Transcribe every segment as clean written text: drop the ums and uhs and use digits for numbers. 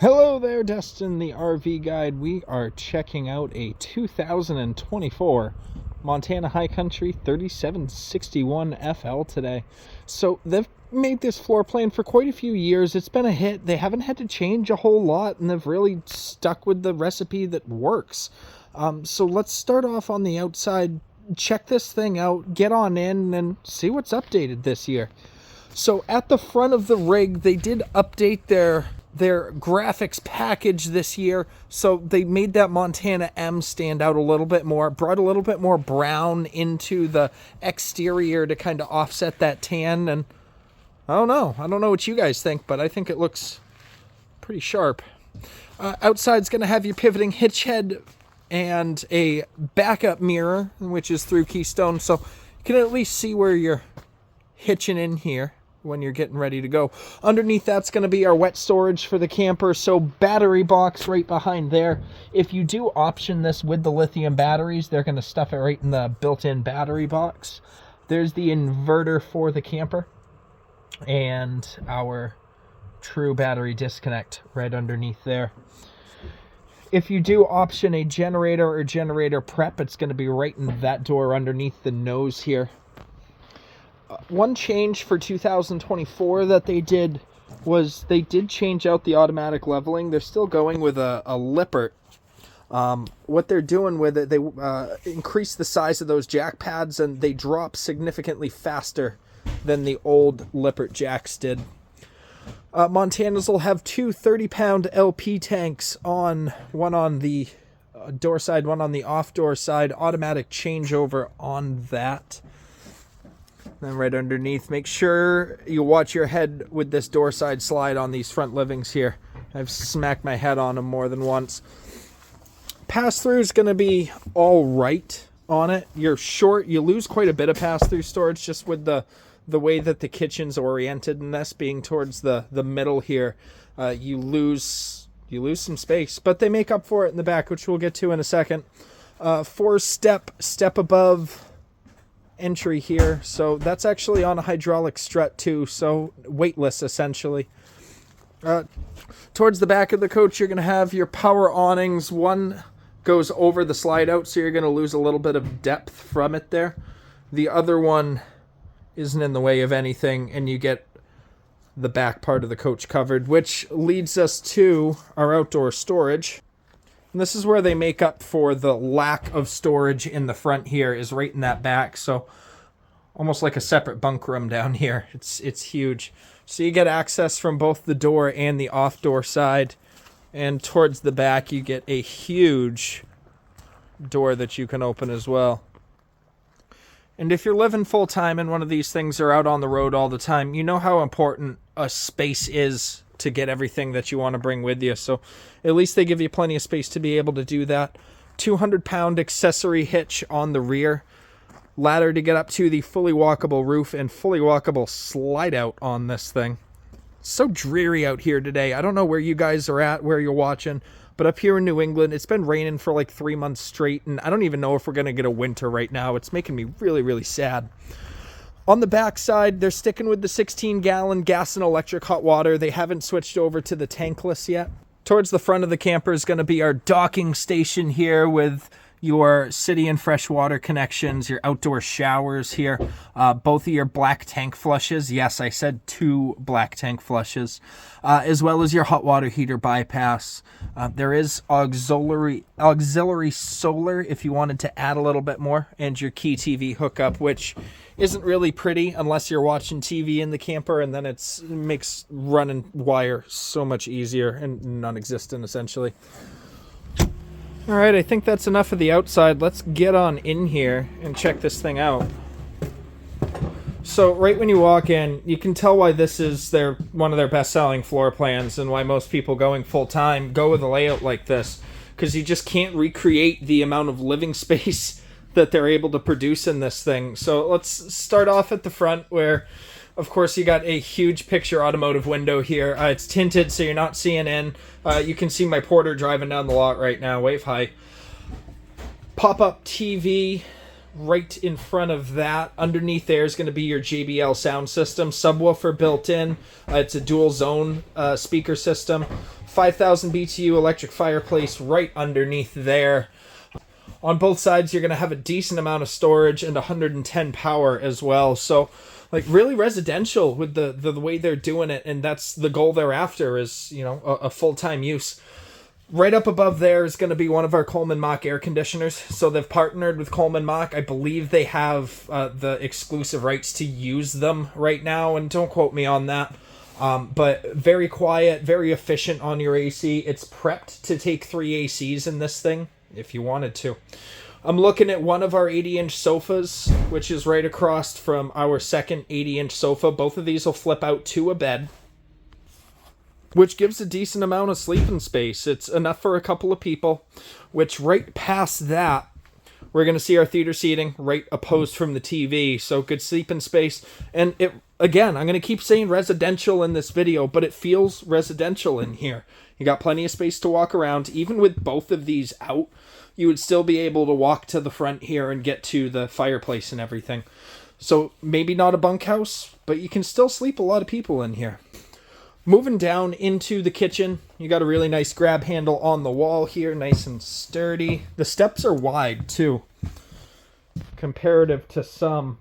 Hello there, Destin, the RV Guide. We are checking out a 2024 Montana High Country 3761 FL today. So they've made this floor plan for quite a few years. It's been a hit. They haven't had to change a whole lot, and they've really stuck with the recipe that works. So let's start off on the outside, check this thing out, get on in, and see what's updated this year. So at the front of the rig, they did update their graphics package this year, so they made that Montana M stand out a little bit more, brought a little bit more brown into the exterior to kind of offset that tan. And I don't know what you guys think, but I think it looks pretty sharp. Outside's going to have your pivoting hitch head and a backup mirror, which is through Keystone, so you can at least see where you're hitching in here when you're getting ready to go. Underneath that's going to be our wet storage for the camper, so battery box right behind there. If you do option this with the lithium batteries, they're going to stuff it right in the built-in battery box. There's the inverter for the camper and our true battery disconnect right underneath there. If you do option a generator or generator prep, it's going to be right in that door underneath the nose here. One change for 2024 that they did was they did change out the automatic leveling. They're still going with a Lippert. What they're doing with it, they increase the size of those jack pads, and they drop significantly faster than the old Lippert jacks did. Montanas will have two 30-pound LP tanks one on the door side, one on the off-door side. Automatic changeover on that. Then right underneath, make sure you watch your head with this door side slide on these front livings here. I've smacked my head on them more than once. Pass-through is going to be all right on it. You're short. You lose quite a bit of pass-through storage just with the way that the kitchen's oriented, and this being towards the middle here. You lose some space, but they make up for it in the back, which we'll get to in a second. 4-step above entry here, so that's actually on a hydraulic strut too, so weightless essentially. Towards the back of the coach, you're going to have your power awnings. One goes over the slide out, so you're going to lose a little bit of depth from it there. The other one isn't in the way of anything, and you get the back part of the coach covered, which leads us to our outdoor storage. And this is where they make up for the lack of storage in the front here, is right in that back. So almost like a separate bunk room down here. It's huge. So you get access from both the door and the off-door side. And towards the back, you get a huge door that you can open as well. And if you're living full-time in one of these things or out on the road all the time, you know how important a space is to get everything that you want to bring with you. So at least they give you plenty of space to be able to do that. 200-pound accessory hitch on the rear. Ladder to get up to the fully walkable roof and fully walkable slide out on this thing. It's so dreary out here today. I don't know where you guys are at, where you're watching, but up here in New England, it's been raining for like 3 months straight, and I don't even know if we're going to get a winter right now. It's making me really, really sad. On the back side, they're sticking with the 16-gallon gas and electric hot water. They haven't switched over to the tankless yet. Towards the front of the camper is going to be our docking station here with your city and freshwater connections, your outdoor showers here, both of your black tank flushes. Yes, I said 2 black tank flushes, as well as your hot water heater bypass. There is auxiliary solar if you wanted to add a little bit more, and your key TV hookup, which isn't really pretty unless you're watching TV in the camper, and then it makes running wire so much easier and non-existent essentially. All right, I think that's enough of the outside. Let's get on in here and check this thing out. So right when you walk in, you can tell why this is one of their best-selling floor plans and why most people going full-time go with a layout like this, because you just can't recreate the amount of living space that they're able to produce in this thing. So let's start off at the front where, of course, you got a huge picture automotive window here. It's tinted, so you're not seeing in. You can see my Porter driving down the lot right now. Wave high. Pop-up TV right in front of that. Underneath there is going to be your JBL sound system, subwoofer built in. It's a dual zone speaker system. 5,000 BTU electric fireplace right underneath there. On both sides, you're going to have a decent amount of storage and 110 power as well. So, like, really residential with the way they're doing it, and that's the goal they're after is, you know, a full-time use. Right up above there is going to be one of our Coleman Mach air conditioners. So they've partnered with Coleman Mach. I believe they have the exclusive rights to use them right now, and don't quote me on that. But very quiet, very efficient on your AC. It's prepped to take 3 ACs in this thing, if you wanted to. I'm looking at one of our 80-inch sofas, which is right across from our second 80-inch sofa. Both of these will flip out to a bed, which gives a decent amount of sleeping space. It's enough for a couple of people, which right past that, we're going to see our theater seating right opposed from the TV. So good sleeping space. And it, again, I'm going to keep saying residential in this video, but it feels residential in here. You got plenty of space to walk around. Even with both of these out, you would still be able to walk to the front here and get to the fireplace and everything. So maybe not a bunkhouse, but you can still sleep a lot of people in here. Moving down into the kitchen, you got a really nice grab handle on the wall here, nice and sturdy. The steps are wide too, comparative to some.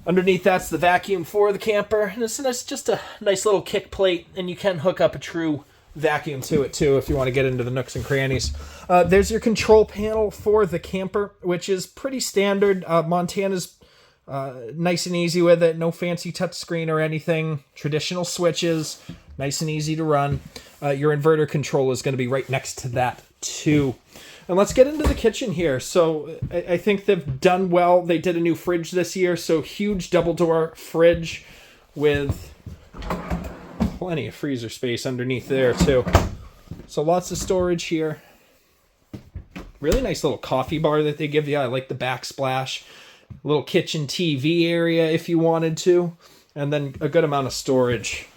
Underneath that's the vacuum for the camper, and it's just a nice little kick plate, and you can hook up a true vacuum to it too if you want to get into the nooks and crannies. There's your control panel for the camper, which is pretty standard. Montana's nice and easy with it. No fancy touchscreen or anything. Traditional switches, nice and easy to run. Your inverter control is going to be right next to that too. And let's get into the kitchen here. So I think they've done well. They did a new fridge this year. So huge double door fridge with plenty of freezer space underneath there too. So lots of storage here. Really nice little coffee bar that they give you. I like the backsplash. Little kitchen TV area if you wanted to. And then a good amount of storage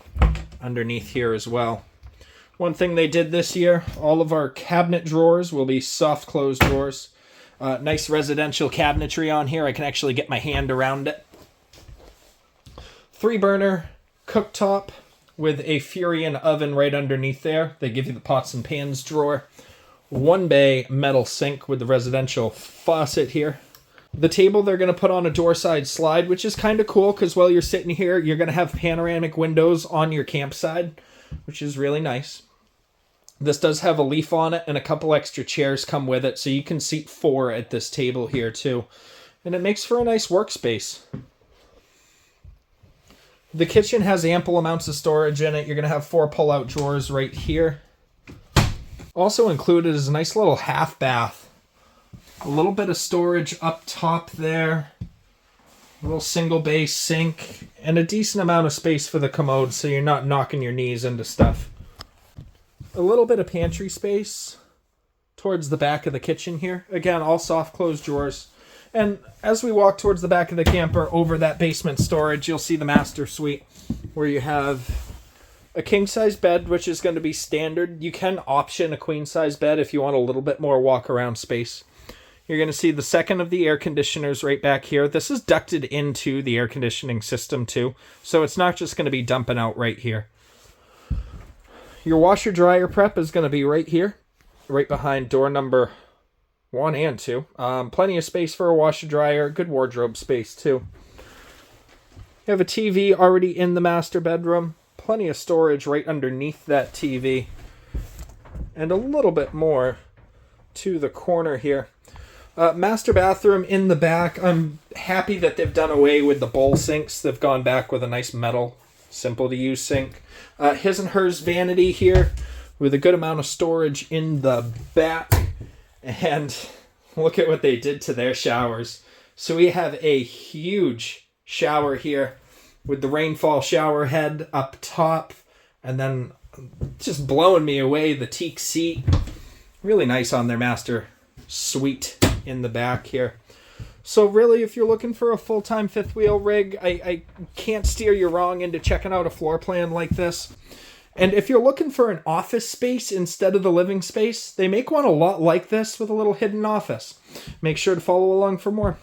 underneath here as well. One thing they did this year, all of our cabinet drawers will be soft close drawers. Nice residential cabinetry on here. I can actually get my hand around it. 3-burner cooktop with a Furion oven right underneath there. They give you the pots and pans drawer. 1-bay metal sink with the residential faucet here. The table they're going to put on a door side slide, which is kind of cool because while you're sitting here, you're going to have panoramic windows on your campsite, which is really nice. This does have a leaf on it, and a couple extra chairs come with it, so you can seat 4 at this table here too. And it makes for a nice workspace. The kitchen has ample amounts of storage in it. You're going to have 4 pull-out drawers right here. Also included is a nice little half bath. A little bit of storage up top there. A little single bay sink. And a decent amount of space for the commode so you're not knocking your knees into stuff. A little bit of pantry space towards the back of the kitchen here. Again, all soft closed drawers. And as we walk towards the back of the camper over that basement storage, you'll see the master suite where you have a king-size bed, which is going to be standard. You can option a queen-size bed if you want a little bit more walk-around space. You're going to see the second of the air conditioners right back here. This is ducted into the air conditioning system too, so it's not just going to be dumping out right here. Your washer-dryer prep is going to be right here, right behind door number 1 and 2. Plenty of space for a washer-dryer, good wardrobe space too. You have a TV already in the master bedroom. Plenty of storage right underneath that TV. And a little bit more to the corner here. Master bathroom in the back. I'm happy that they've done away with the bowl sinks. They've gone back with a nice metal, simple to use sink. His and hers vanity here with a good amount of storage in the back. And look at what they did to their showers. So we have a huge shower here with the rainfall shower head up top. And then just blowing me away, the teak seat. Really nice on their master suite in the back here. So really, if you're looking for a full-time fifth wheel rig, I can't steer you wrong into checking out a floor plan like this. And if you're looking for an office space instead of the living space, they make one a lot like this with a little hidden office. Make sure to follow along for more.